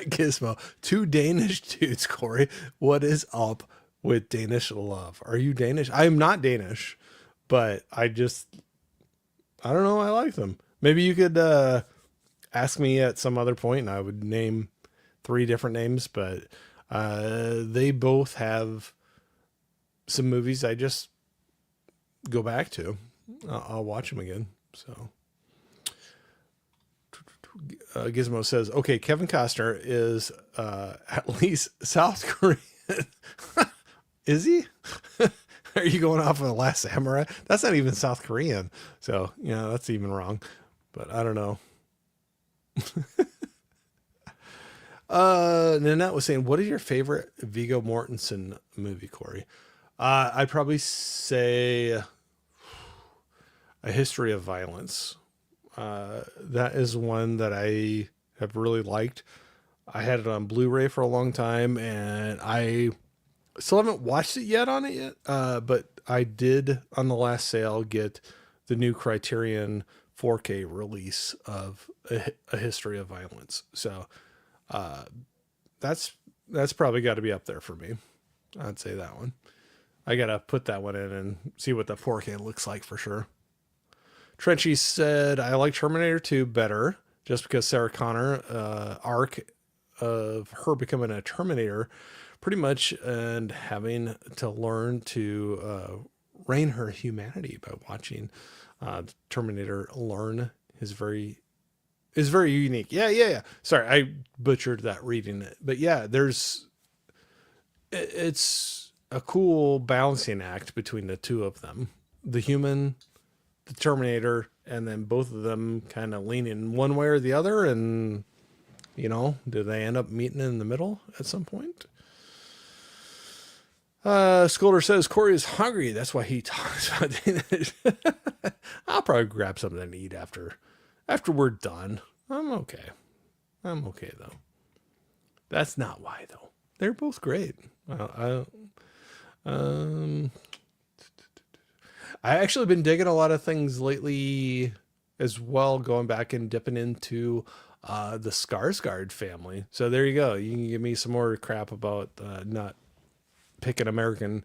Gizmo, two Danish dudes, Corey. What is up with Danish love? Are you Danish? I am not Danish, but I don't know. I like them. Maybe you could ask me at some other point and I would name 3 different names, but they both have some movies I just go back to. I'll watch them again. So Gizmo says, okay, Kevin Costner is at least South Korean. Is he? Are you going off of The Last Samurai? That's not even South Korean. So, yeah, that's even wrong. But I don't know. Nanette was saying, what is your favorite Viggo Mortensen movie, Corey? I'd probably say A History of Violence. That is one that I have really liked. I had it on Blu-ray for a long time, and I still haven't watched it yet but I did on the last sale get the new Criterion 4K release of A History of Violence. So that's probably got to be up there for me. I'd say that one. I got to put that one in and see what the 4K looks like for sure. Trenchy said, I like Terminator 2 better just because Sarah Connor arc of her becoming a Terminator pretty much and having to learn to rein her humanity by watching Terminator learn is very unique. Yeah. Sorry, I butchered that reading it. But yeah, it's a cool balancing act between the two of them. The human, the Terminator, and then both of them kind of leaning one way or the other. And, do they end up meeting in the middle at some point? Scolder says Corey is hungry. That's why he talks about Danish. I'll probably grab something to eat after we're done. I'm okay. Though. That's not why though. They're both great. I actually been digging a lot of things lately as well, going back and dipping into the Skarsgård family. So there you go. You can give me some more crap about not picking American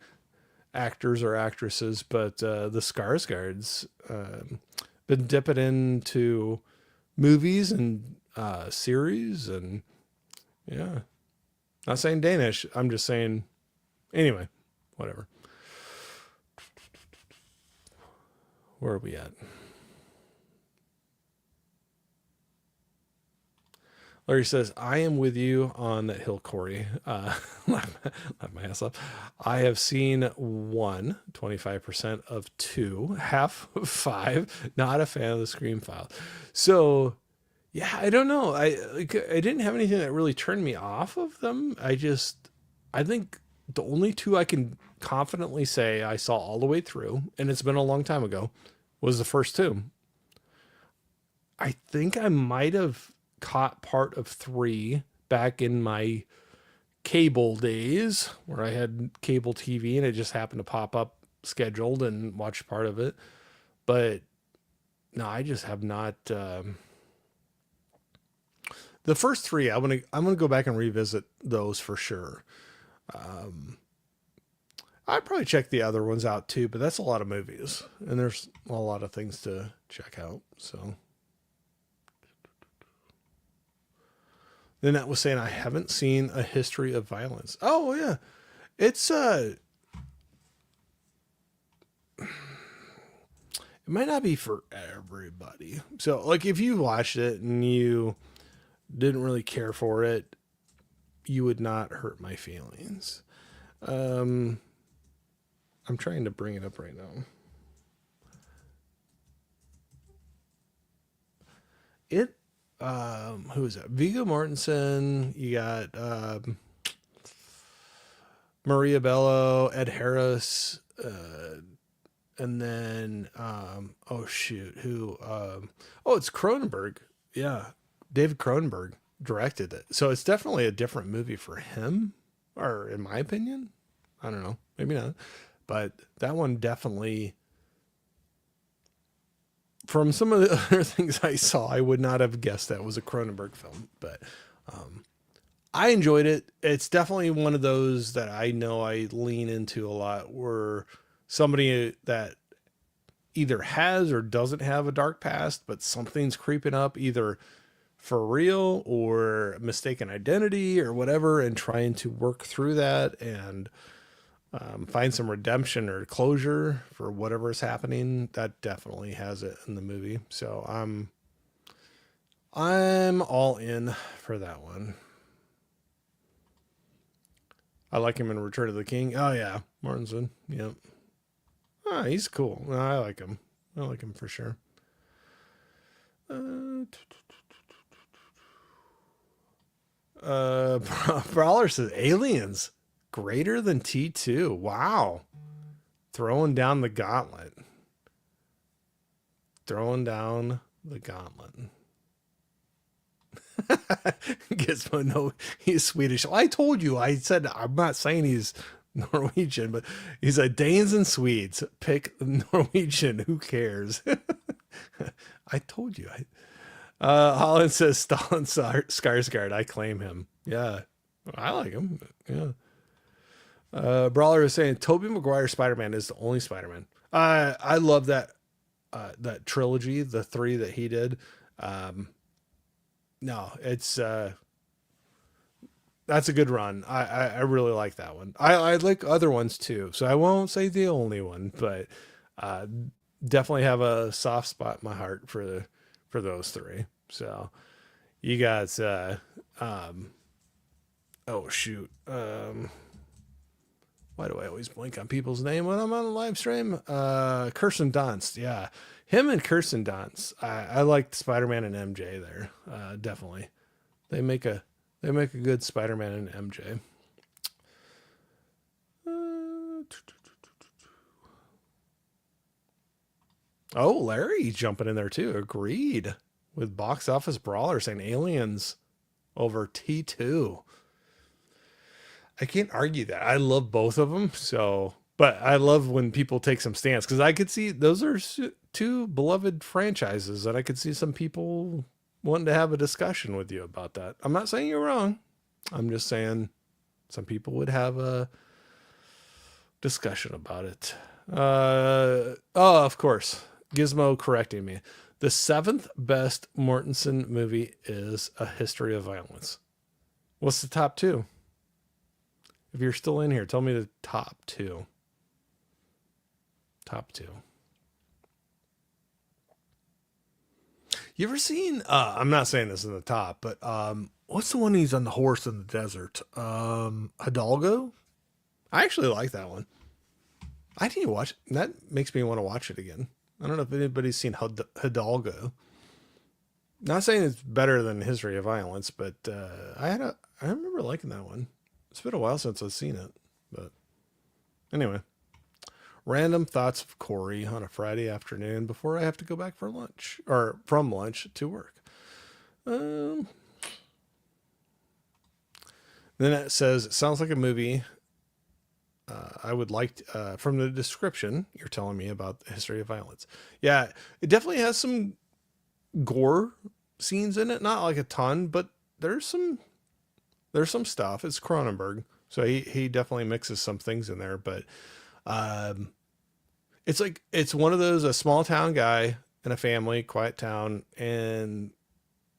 actors or actresses, but the Skarsgårds been dipping into movies and series, and yeah, not saying Danish. I'm just saying, anyway, whatever. Where are we at? Larry says, I am with you on that hill, Corey. Laugh my ass off. I have seen 1, 25% of 2, half of 5. Not a fan of the Scream File. So, yeah, I don't know. I didn't have anything that really turned me off of them. I think the only 2 I can confidently say I saw all the way through, and it's been a long time ago, was the first 2. I think I might have caught part of 3 back in my cable days where I had cable TV and it just happened to pop up scheduled and watched part of it. But no, I just have not. The first three, I'm gonna go back and revisit those for sure. I'd probably check the other ones out too, but that's a lot of movies, and there's a lot of things to check out. So then that was saying I haven't seen A History of Violence. Oh yeah, it's it might not be for everybody. So like if you watched it and you didn't really care for it, you would not hurt my feelings. Um, I'm trying to bring it up right now. It who is that? Viggo Mortensen. You got Maria Bello, Ed Harris, and then oh shoot, who oh, it's Cronenberg. Yeah. David Cronenberg directed it. So it's definitely a different movie for him, or in my opinion. I don't know. Maybe not. But that one definitely, from some of the other things I saw, I would not have guessed that was a Cronenberg film. But I enjoyed it. It's definitely one of those that I know I lean into a lot, where somebody that either has or doesn't have a dark past, but something's creeping up, either for real or mistaken identity or whatever, and trying to work through that and find some redemption or closure for whatever is happening. That definitely has it in the movie. So I'm all in for that one. I like him in Return of the King. Oh yeah, Mortensen. Yep. Ah, he's cool. No, I like him. I like him for sure. Brawler says aliens greater than T2. Wow. Throwing down the gauntlet. Throwing down the gauntlet. Gizmo, no, he's Swedish. Well, I told you, I said, I'm not saying he's Norwegian, but he's a Danes and Swedes. Pick Norwegian. Who cares? I told you. Holland says Stalin Skarsgård. I claim him. Yeah, I like him. Yeah. Brawler is saying Tobey Maguire Spider-Man is the only Spider-Man. I love that that trilogy, the three that he did. No, it's that's a good run. I really like that one. I like other ones too, so I won't say the only one, but uh, definitely have a soft spot in my heart for those three. So you got oh shoot, why do I always blink on people's name when I'm on a live stream? Kirsten Dunst, yeah, him and Kirsten Dunst. I like Spider-Man and MJ there. Definitely, they make a good Spider-Man and MJ. Oh, Larry jumping in there too. Agreed with Box Office Brawler saying Aliens over T2. I can't argue that. I love both of them. So, but I love when people take some stance, because I could see those are two beloved franchises that I could see some people wanting to have a discussion with you about that. I'm not saying you're wrong. I'm just saying some people would have a discussion about it. Oh, of course. Gizmo correcting me. The seventh best Mortensen movie is A History of Violence. What's the top two? If you're still in here, tell me the top two. Top two. You ever seen, I'm not saying this in the top, but what's the one he's on the horse in the desert? Hidalgo? I actually like that one. I didn't even watch it. That makes me want to watch it again. I don't know if anybody's seen Hidalgo. Not saying it's better than History of Violence, but I remember liking that one. It's been a while since I've seen it, but anyway. Random thoughts of Corey on a Friday afternoon before I have to go back for lunch, or from lunch to work. Then then it says, it sounds like a movie. I would like, from the description, you're telling me about the history of violence. Yeah, it definitely has some gore scenes in it. Not like a ton, but there's some stuff. It's Cronenberg, so he definitely mixes some things in there. But it's one of those, a small town guy and a family, quiet town, and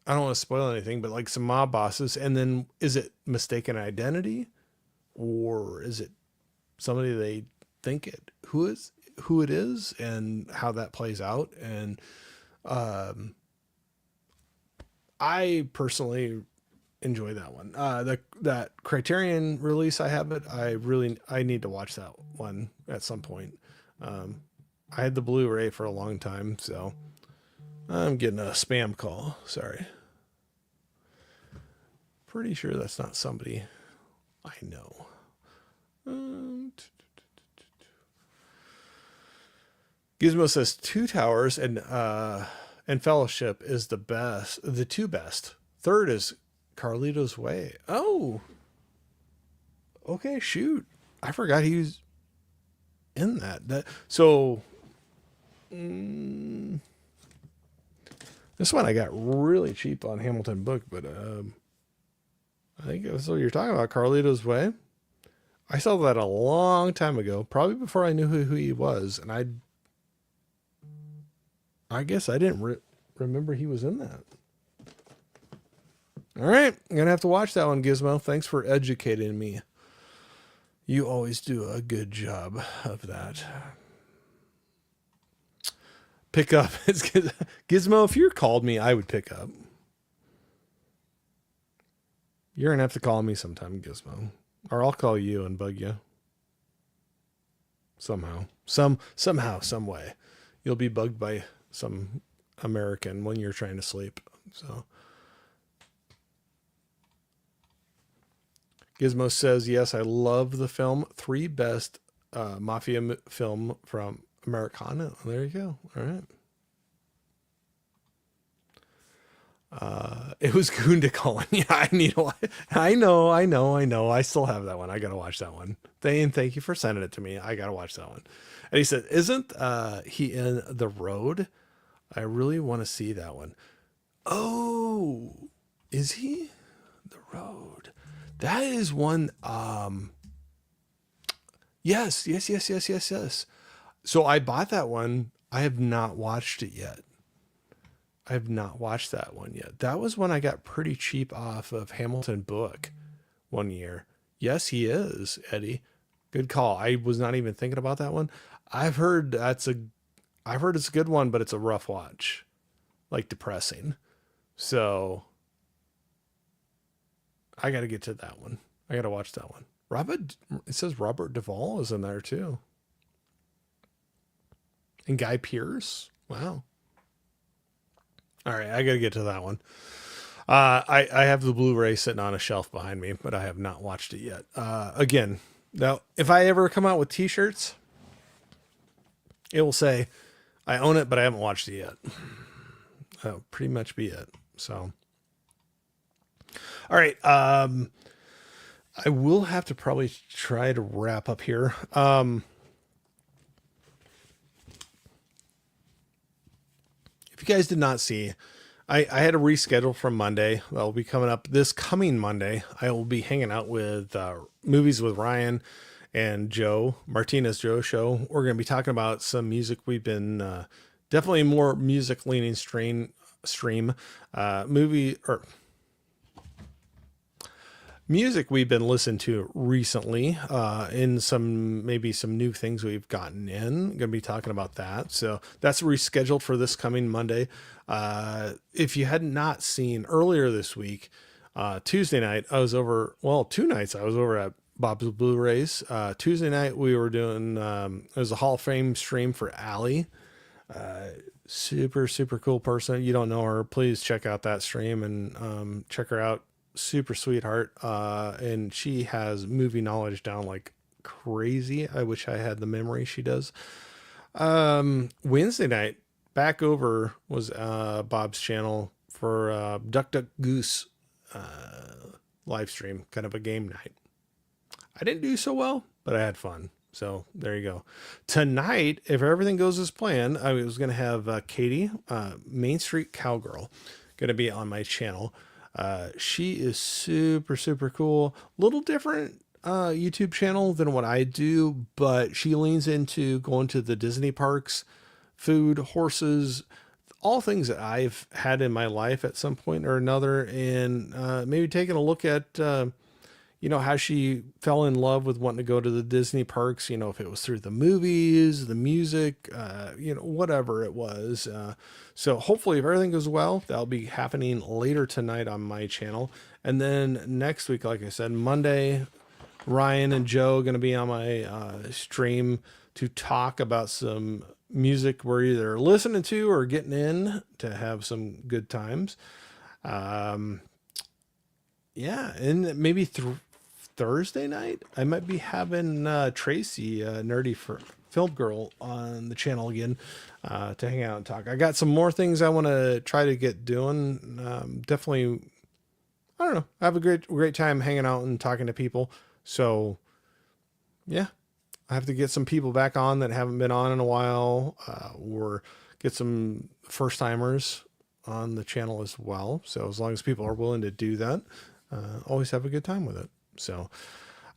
I don't want to spoil anything, but like some mob bosses, and then is it mistaken identity, or is it somebody they think who it is, and how that plays out? And I personally enjoy that one. That Criterion release, I have it. I need to watch that one at some point. I had the Blu-ray for a long time, so I'm getting a spam call. Sorry. Pretty sure that's not somebody I know. Gizmo says Two Towers and Fellowship is the best, the two best. Third is Carlito's Way. Oh, okay, shoot. I forgot he was in that. This one I got really cheap on Hamilton Book, but I think that's what you're talking about, Carlito's Way. I saw that a long time ago, probably before I knew who he was, and I guess I didn't remember he was in that. All right, I'm gonna have to watch that one, Gizmo. Thanks for educating me. You always do a good job of that. Pick up. It's Gizmo. If you called me, I would pick up. You're gonna have to call me sometime, Gizmo, or I'll call you and bug you. Somehow, some way, you'll be bugged by some American when you're trying to sleep. So, Gizmo says, "Yes, I love the film. 3 best mafia film from Americana." There you go. All right. It was Gunda calling. Yeah, I need to. I know. I still have that one. I gotta watch that one. Thank you for sending it to me. I gotta watch that one. And he said, "Isn't he in The Road? I really want to see that one." Oh, is he? The Road. That is one. Yes. So I bought that one. I have not watched it yet. I have not watched that one yet. That was one I got pretty cheap off of Hamilton Book one year. Yes, he is, Eddie. Good call. I was not even thinking about that one. I've heard it's a good one, but it's a rough watch, like depressing. So I got to get to that one. I got to watch that one. It says Robert Duvall is in there too. And Guy Pearce. Wow. All right, I got to get to that one. I have the Blu-ray sitting on a shelf behind me, but I have not watched it yet. Again, now if I ever come out with T-shirts, it will say I own it, but I haven't watched it yet. That'll pretty much be it. So, all right. I will have to probably try to wrap up here. If you guys did not see, I had a reschedule from Monday. That'll be coming up this coming Monday. I will be hanging out with Movies with Ryan and Joe Martinez Joe show. We're going to be talking about some music. We've been definitely more music leaning stream movie or music we've been listening to recently, in maybe some new things we've gotten in. Going to be talking about that. So that's rescheduled for this coming Monday. If you had not seen earlier this week, Tuesday night, two nights I was over at Bob's Blu-rays. Tuesday night we were doing, it was a Hall of Fame stream for Allie. Super, super cool person. You don't know her, please check out that stream and check her out. Super sweetheart, and she has movie knowledge down like crazy. I wish I had the memory she does. Wednesday night back over was Bob's channel for Duck Duck Goose, live stream, kind of a game night. I didn't do so well, but I had fun. So there you go. Tonight, if everything goes as planned, I was going to have Katie, Main Street Cowgirl, going to be on my channel. She is super, super cool. Little different YouTube channel than what I do, but she leans into going to the Disney parks, food, horses, all things that I've had in my life at some point or another, and maybe taking a look at how she fell in love with wanting to go to the Disney parks, if it was through the movies, the music, whatever it was. So hopefully if everything goes well, that'll be happening later tonight on my channel. And then next week, like I said, Monday, Ryan and Joe are going to be on my stream to talk about some music we're either listening to or getting in to have some good times. Yeah, and maybe Thursday night, I might be having Tracy, Nerdy for Film Girl, on the channel again to hang out and talk. I got some more things I want to try to get doing. Definitely, I don't know. I have a great time hanging out and talking to people. So, yeah, I have to get some people back on that haven't been on in a while, or get some first timers on the channel as well. So as long as people are willing to do that, always have a good time with it. So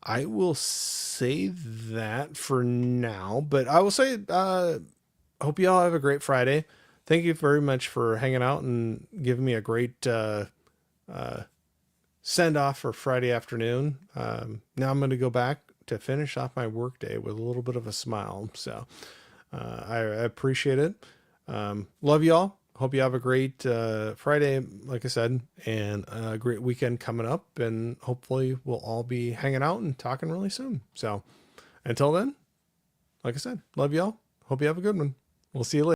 I will say that for now, but I will say, hope you all have a great Friday. Thank you very much for hanging out and giving me a great, send off for Friday afternoon. Now I'm going to go back to finish off my workday with a little bit of a smile. So, I appreciate it. Love y'all. Hope you have a great Friday, like I said, and a great weekend coming up. And hopefully we'll all be hanging out and talking really soon. So until then, like I said, love y'all. Hope you have a good one. We'll see you later.